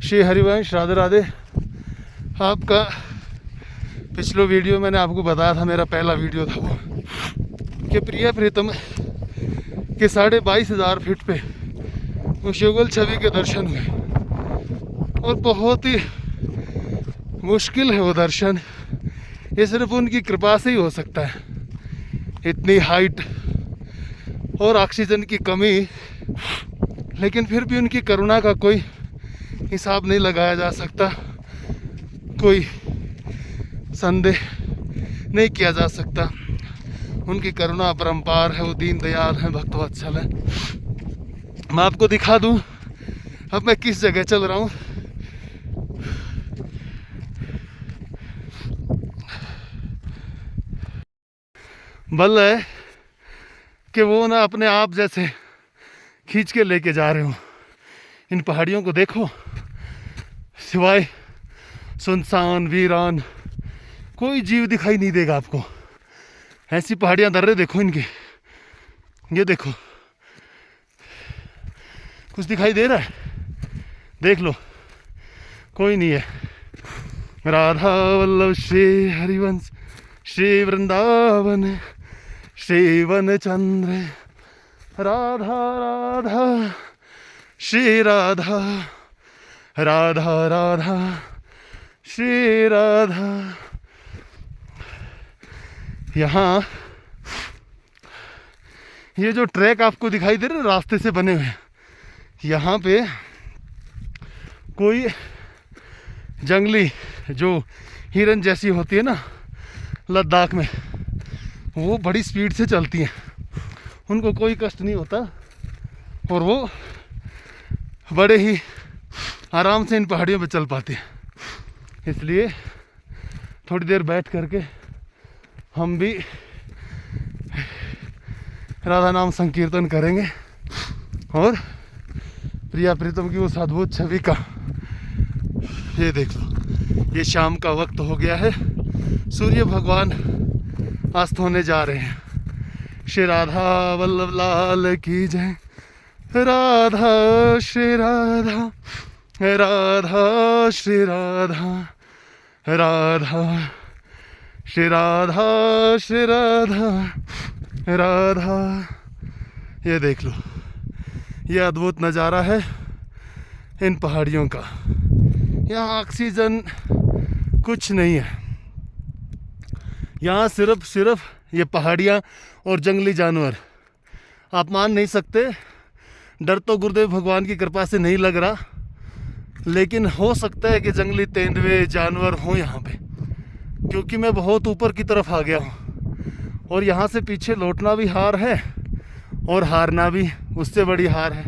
श्री हरिवंश। राधे राधे। आपका पिछले वीडियो मैंने आपको बताया था, मेरा पहला वीडियो था वो, कि प्रिया प्रीतम के 22,500 फीट पे उस युगल छवि के दर्शन हुए और बहुत ही मुश्किल है वो दर्शन। ये सिर्फ उनकी कृपा से ही हो सकता है। इतनी हाइट और ऑक्सीजन की कमी, लेकिन फिर भी उनकी करुणा का कोई हिसाब नहीं लगाया जा सकता, कोई संदेह नहीं किया जा सकता। उनकी करुणा अपरंपार है, वो दीन दयाल है, भक्तवत्सल है। मैं आपको दिखा दूं अब मैं किस जगह चल रहा हूँ। बल है कि वो ना अपने आप जैसे खींच के लेके जा रहे हो। इन पहाड़ियों को देखो, सिवाय सुनसान वीरान कोई जीव दिखाई नहीं देगा आपको। ऐसी पहाड़ियाँ दर्रे देखो इनके, ये देखो, कुछ दिखाई दे रहा है? देख लो, कोई नहीं है। राधा वल्लभ श्री हरिवंश श्री वृंदावन श्री वन चंद्र राधा राधा श्री राधा राधा राधा श्री राधा। यहाँ ये जो ट्रैक आपको दिखाई दे रहे रास्ते से बने हुए, यहाँ पे कोई जंगली जो हिरन जैसी होती है ना लद्दाख में, वो बड़ी स्पीड से चलती हैं, उनको कोई कष्ट नहीं होता और वो बड़े ही आराम से इन पहाड़ियों पे चल पाती हैं। इसलिए थोड़ी देर बैठ करके हम भी राधा नाम संकीर्तन करेंगे और प्रिया प्रीतम की उस अद्भुत छवि का, ये देख लो, ये शाम का वक्त हो गया है, सूर्य भगवान अस्त होने जा रहे हैं। श्री राधा वल्लभ लाल की जय। राधा श्री राधा राधा श्री राधा राधा श्री राधा श्री राधा राधा। ये देख लो, ये अद्भुत नज़ारा है इन पहाड़ियों का। यहाँ ऑक्सीजन कुछ नहीं है, यहाँ सिर्फ ये पहाड़ियाँ और जंगली जानवर। आप मान नहीं सकते, डर तो गुरुदेव भगवान की कृपा से नहीं लग रहा, लेकिन हो सकता है कि जंगली तेंदुए जानवर हों यहाँ पे, क्योंकि मैं बहुत ऊपर की तरफ आ गया हूँ और यहाँ से पीछे लौटना भी हार है और हारना भी उससे बड़ी हार है।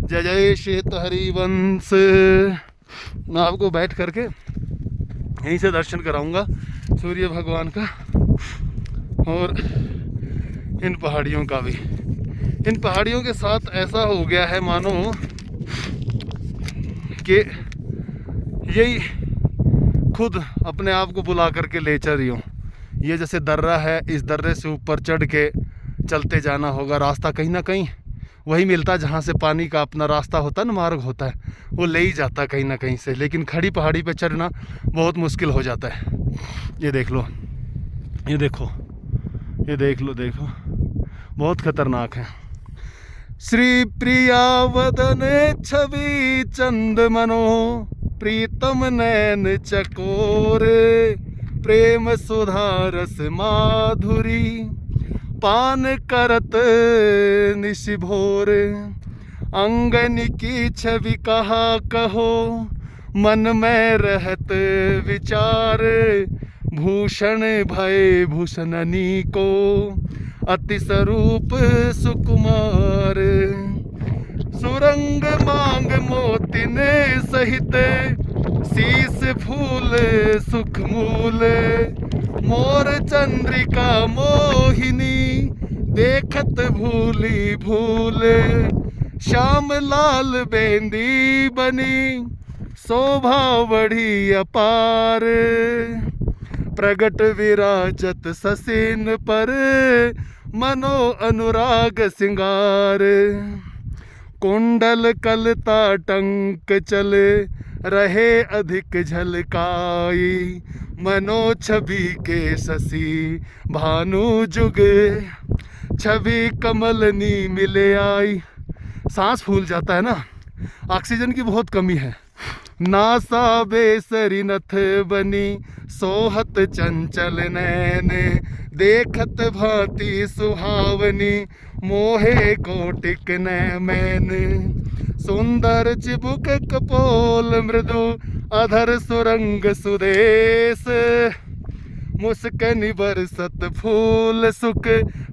जय जय श्री हरिवंश। मैं आपको बैठ करके यहीं से दर्शन कराऊंगा सूर्य भगवान का और इन पहाड़ियों का भी। इन पहाड़ियों के साथ ऐसा हो गया है मानो कि यही खुद अपने आप को बुला करके ले चल रही हो। ये जैसे दर्रा है, इस दर्रे से ऊपर चढ़ के चलते जाना होगा। रास्ता कहीं ना कहीं वही मिलता जहाँ से पानी का अपना रास्ता होता है ना, मार्ग होता है, वो ले ही जाता कहीं ना कहीं से। लेकिन खड़ी पहाड़ी पे चढ़ना बहुत मुश्किल हो जाता है। ये देख लो, ये देखो, ये देख लो, देखो, बहुत खतरनाक है। श्री प्रिया वदन छवि चंद मनो प्रीतम नैन चकोरे प्रेम सुधारस माधुरी पान करत निशिभोर अंगन की छवि कहा कहो मन में रहत विचार भूषण भय भूषणनी को अति स्वरूप सुकुमार सुरंग मांग मोतिने सहित शीस फूल सुख मूल मोर चंद्रिका मोहिनी देखत भूली भूल श्याम लाल बेंदी बनी शोभा बढ़ी अपार प्रगट विराजत ससीन पर मनो अनुराग सिंगार कुंडल कलता टंक चले रहे अधिक झलकाई, मनो छवि के शशि भानु जुग, छवि कमलनी मिले आई। सांस फूल जाता है ना, ऑक्सीजन की बहुत कमी है। नासा बेसरी नथ बनी, सोहत चंचल नैन, देखत भांति सुहावनी, मोहे कोटिक नैन। सुंदर चिबुक कपोल मृदु, अधर सुरंग सुदेश, मुस्कनि बरसत फूल सुख,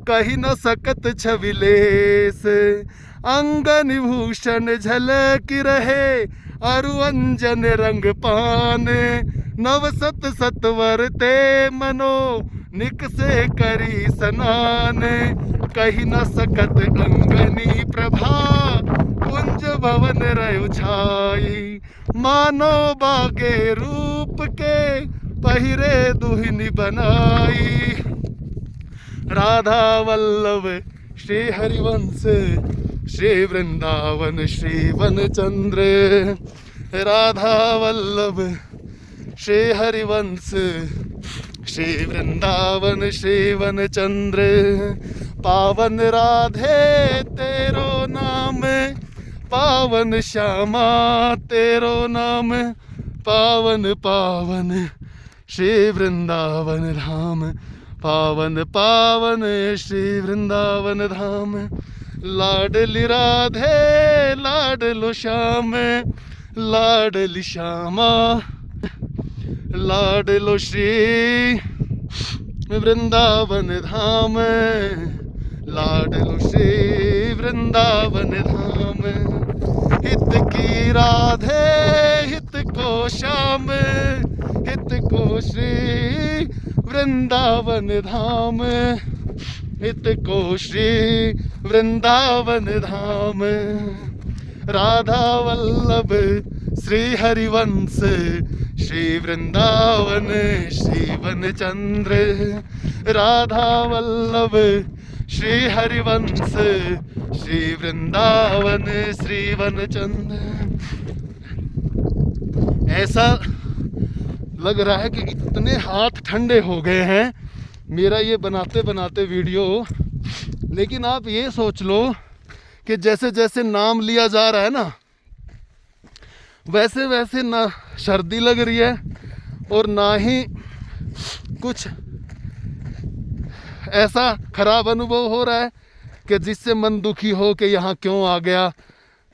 कही न सकत छविलेस। अंगन भूषण झलक रहे, अरु अंजन रंग पान, नव सत सतवर ते मनो, निक से करी स्नान। कही न सकत अंगनी प्रभा, कुंज भवन रयो छाई, मानो बागे रूप के, पहिरे दुहिनी बनाई। राधा वल्लभ श्री हरिवंश, श्री वृंदावन श्री वनचंद्र। राधा वल्लभ श्री हरिवंश, श्री वृंदावन श्री वनचंद्र। पावन राधे तेरो नाम, पावन श्यामा तेरो नाम, पावन पावन श्री वृंदावन धाम, पावन पावन श्री वृंदावन धाम। लाडली राधे लाडलो श्याम, लाडली श्यामा लाडलो श्री वृंदावन धाम, लाडलो श्री वृंदावन धाम। हित की राधे हित को श्याम, हित को श्री वृंदावन धाम, हित को श्री वृंदावन धाम। राधा वल्लभ श्री हरिवंश, श्री वृंदावन श्री वनचंद्र। राधा वल्लभ श्री हरिवंश, श्री वृंदावन श्री वनचंद्र। ऐसा लग रहा है कि इतने हाथ ठंडे हो गए हैं मेरा ये बनाते बनाते वीडियो। लेकिन आप ये सोच लो कि जैसे जैसे नाम लिया जा रहा है ना, वैसे वैसे ना सर्दी लग रही है और ना ही कुछ ऐसा खराब अनुभव हो रहा है कि जिससे मन दुखी हो कि यहाँ क्यों आ गया,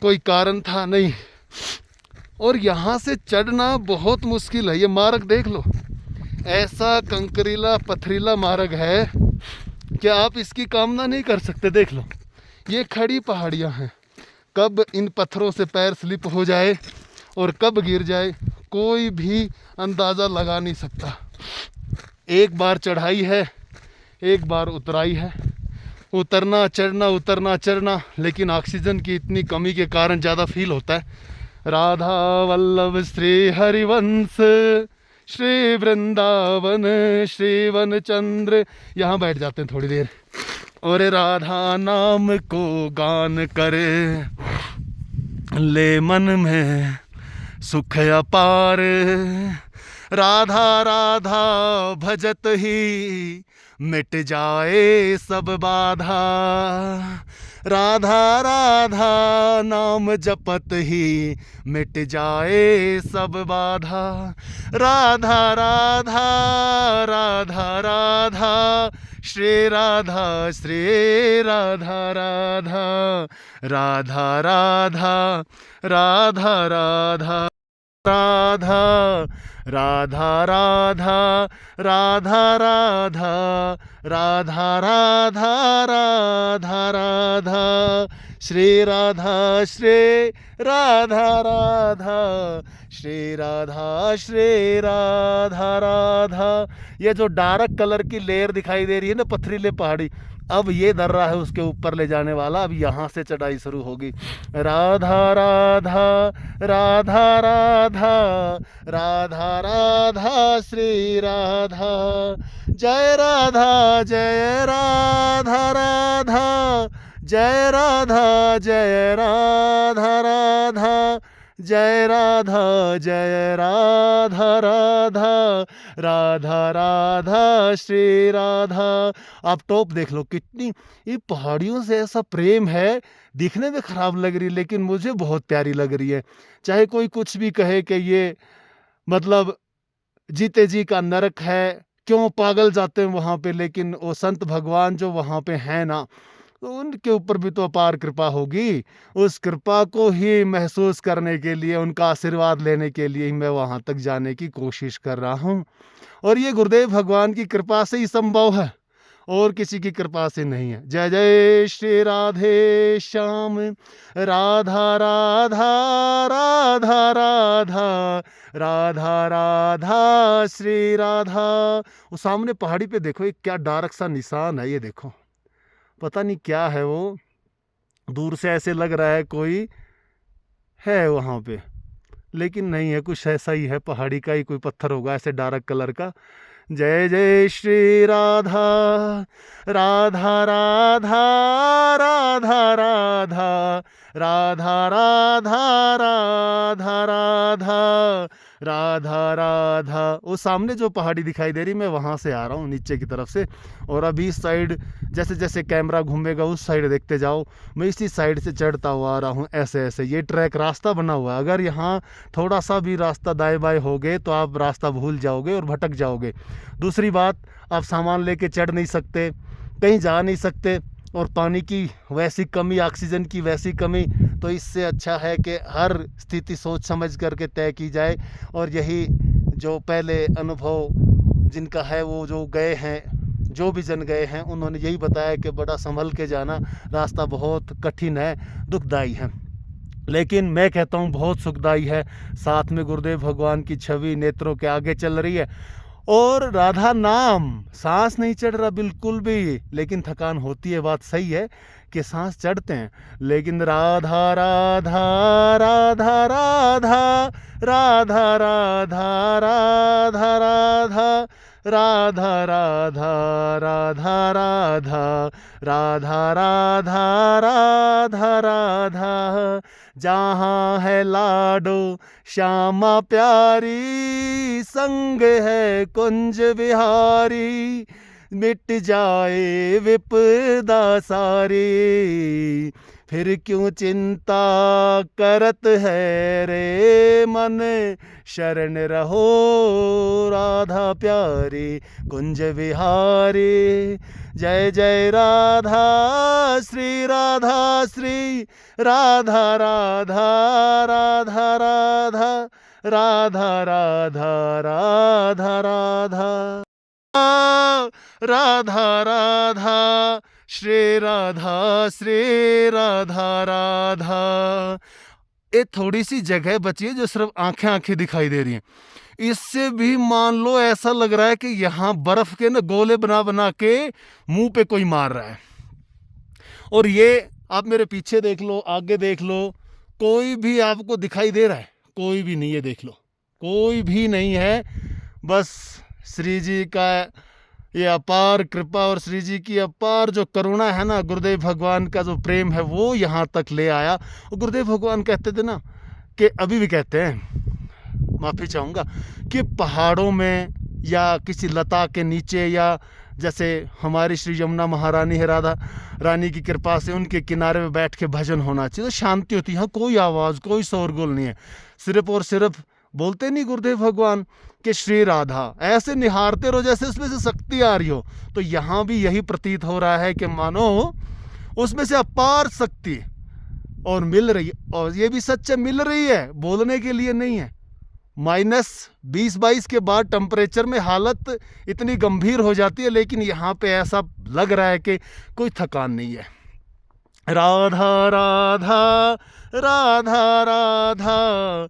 कोई कारण था नहीं। और यहाँ से चढ़ना बहुत मुश्किल है। ये मार्ग देख लो, ऐसा कंकरीला पथरीला मार्ग है कि आप इसकी कामना नहीं कर सकते। देख लो, ये खड़ी पहाड़ियाँ हैं, कब इन पत्थरों से पैर स्लिप हो जाए और कब गिर जाए कोई भी अंदाज़ा लगा नहीं सकता। एक बार चढ़ाई है, एक बार उतराई है, उतरना चढ़ना, लेकिन ऑक्सीजन की इतनी कमी के कारण ज़्यादा फील होता है। राधा वल्लभ श्री हरिवंश, श्री वृंदावन श्री वनचंद्र। यहाँ बैठ जाते हैं थोड़ी देर। और राधा नाम को गान करे, ले मन में सुख अपार। राधा राधा भजत ही मिट जाए सब बाधा। राधा राधा नाम जपत ही मिट जाए सब बाधा। राधा राधा राधा राधा श्री राधा श्री राधा राधा। राधा राधा राधा राधा राधा राधा राधा राधा राधा राधा राधा राधा राधा श्री राधा श्री राधा राधा श्री राधा श्री राधा राधा। ये जो डार्क कलर की लेयर दिखाई दे रही है ना, पथरीले पहाड़ी, अब ये दर्रा है उसके ऊपर ले जाने वाला। अब यहाँ से चढ़ाई शुरू होगी। राधा राधा राधा राधा राधा राधा श्री राधा। जय राधा जय राधा राधा, जय राधा जय राधा राधा, जय राधा जय राधा राधा राधा राधा श्री राधा। आप टॉप देख लो कितनी, ये पहाड़ियों से ऐसा प्रेम है, दिखने में खराब लग रही है लेकिन मुझे बहुत प्यारी लग रही है। चाहे कोई कुछ भी कहे कि ये मतलब जीते जी का नरक है, क्यों पागल जाते हैं वहाँ पे, लेकिन वो संत भगवान जो वहाँ पे हैं ना, तो उनके ऊपर भी तो अपार कृपा होगी। उस कृपा को ही महसूस करने के लिए, उनका आशीर्वाद लेने के लिए ही मैं वहाँ तक जाने की कोशिश कर रहा हूँ। और ये गुरुदेव भगवान की कृपा से ही संभव है, और किसी की कृपा से नहीं है। जय जय श्री राधे श्याम, राधा राधा राधा राधा राधा राधा श्री राधा। वो सामने पहाड़ी पे देखो, एक क्या डार्क सा निशान है, ये देखो, पता नहीं क्या है वो, दूर से ऐसे लग रहा है कोई है वहाँ पे, लेकिन नहीं है, कुछ ऐसा ही है, पहाड़ी का ही कोई पत्थर होगा ऐसे डार्क कलर का। जय जय श्री राधा, राधा राधा राधा राधा राधा राधा राधा राधा राधा राधा। वो सामने जो पहाड़ी दिखाई दे रही, मैं वहाँ से आ रहा हूँ नीचे की तरफ से, और अभी इस साइड जैसे जैसे कैमरा घूमेगा उस साइड देखते जाओ, मैं इसी साइड से चढ़ता हुआ आ रहा हूँ ऐसे ऐसे। ये ट्रैक रास्ता बना हुआ है, अगर यहाँ थोड़ा सा भी रास्ता दाएं बाएं हो गए तो आप रास्ता भूल जाओगे और भटक जाओगे। दूसरी बात, आप सामान लेके चढ़ नहीं सकते, कहीं जा नहीं सकते, और पानी की वैसी कमी, ऑक्सीजन की वैसी कमी, तो इससे अच्छा है कि हर स्थिति सोच समझ करके तय की जाए। और यही जो पहले अनुभव जिनका है, वो जो गए हैं, जो भी जन गए हैं, उन्होंने यही बताया कि बड़ा संभल के जाना, रास्ता बहुत कठिन है, दुखदाई है, लेकिन मैं कहता हूँ बहुत सुखदाई है। साथ में गुरुदेव भगवान की छवि नेत्रों के आगे चल रही है, और राधा नाम, सांस नहीं चढ़ रहा बिल्कुल भी, लेकिन थकान होती है, बात सही है कि सांस चढ़ते हैं, लेकिन राधा राधा राधा राधा राधा राधा राधा राधा राधा राधा राधा राधा राधा राधा राधा राधा। जहाँ है लाडो श्यामा प्यारी, संग है कुंज बिहारी, मिट जाए विपदा सारी, फिर क्यों चिंता करत है रे मन, शरण रहो राधा प्यारी कुंज बिहारी। जय जय राधा श्री राधा श्री, राधा राधा राधा राधा राधा राधा राधा राधा राधा राधा श्री राधा श्री राधा राधा। ये थोड़ी सी जगह बची है जो सिर्फ आंखें आंखें दिखाई दे रही हैं, इससे भी मान लो ऐसा लग रहा है कि यहाँ बर्फ के ना गोले बना बना के मुंह पे कोई मार रहा है। और ये आप मेरे पीछे देख लो, आगे देख लो, कोई भी आपको दिखाई दे रहा है? कोई भी नहीं है, देख लो, कोई भी नहीं है। बस श्री जी का ये अपार कृपा और श्री जी की अपार जो करुणा है ना, गुरुदेव भगवान का जो प्रेम है, वो यहाँ तक ले आया। और गुरुदेव भगवान कहते थे ना, कि अभी भी कहते हैं, माफ़ी चाहूँगा, कि पहाड़ों में या किसी लता के नीचे, या जैसे हमारी श्री यमुना महारानी है, राधा रानी की कृपा से उनके किनारे में बैठ के भजन होना चाहिए, तो शांति होती है। यहाँ कोई आवाज़, कोई शोरगुल नहीं है, सिर्फ और सिर्फ बोलते नहीं गुरुदेव भगवान कि श्री राधा, ऐसे निहारते रहो जैसे उसमें से शक्ति आ रही हो। तो यहाँ भी यही प्रतीत हो रहा है कि मानो उसमें से अपार शक्ति और मिल रही है, और ये भी सच है, मिल रही है, बोलने के लिए नहीं है। -20-22 के बाद टेम्परेचर में हालत इतनी गंभीर हो जाती है, लेकिन यहाँ पे ऐसा लग रहा है कि कोई थकान नहीं है। राधा राधा राधा राधा